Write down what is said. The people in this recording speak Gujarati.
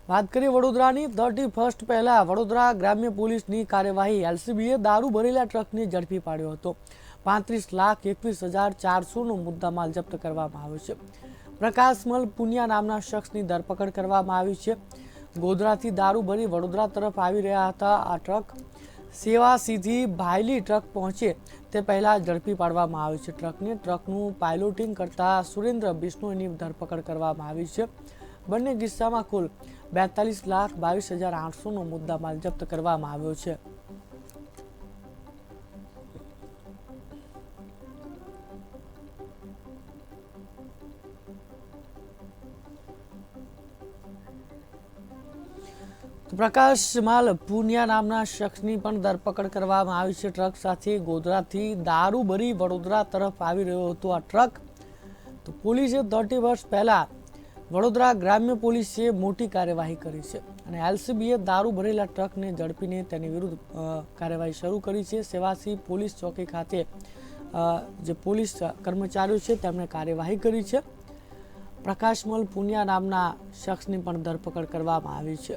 વાત કરીએ વડોદરાની 31 પહેલા વડોદરા ગ્રામ્ય પોલીસની કાર્યવાહી એલસીબીએ દારૂ ભરેલા ટ્રકને ઝડપી પાડ્યો હતો। 35,21,400નો મુદ્દામાલ જપ્ત કરવામાં આવ્યો છે। પ્રકાશમલ પુનિયા નામના શખ્સની ધરપકડ કરવામાં આવી છે। ગોધરાથી દારૂ ભરી વડોદરા તરફ આવી રહ્યા હતા આ ટ્રક સેવાસીથી ભાયલી ટ્રક પહોંચે તે પહેલા ઝડપી પાડવામાં આવી છે। ટ્રકનું પાયલોટિંગ કરતા સુરેન્દ્ર બિશ્નોઈની ધરપકડ કરવામાં આવી છે। બંને કિસ્સામાં કુલ 42,22,800નો મુદ્દામાલ જપ્ત કરવામાં આવ્યો છે। પ્રકાશમાલ પુનિયા નામના શખ્સની પણ ધરપકડ કરવામાં આવી છે। ટ્રક સાથે ગોધરાથી દારૂ ભરી વડોદરા તરફ આવી રહ્યો હતો આ ટ્રક। તો પોલીસે 30 વર્ષ પહેલા વડોદરા ગ્રામ્ય પોલીસે મોટી કાર્યવાહી કરી છે અને એલસીબીએ દારૂ ભરેલા ટ્રકને ઝડપીને તેની વિરુદ્ધ કાર્યવાહી શરૂ કરી છે। સેવાસી પોલીસ ચોકી ખાતે જે પોલીસ કર્મચારીઓ છે તેમણે કાર્યવાહી કરી છે। પ્રકાશમલ પુનિયા નામના શખ્સની પણ ધરપકડ કરવામાં આવી છે।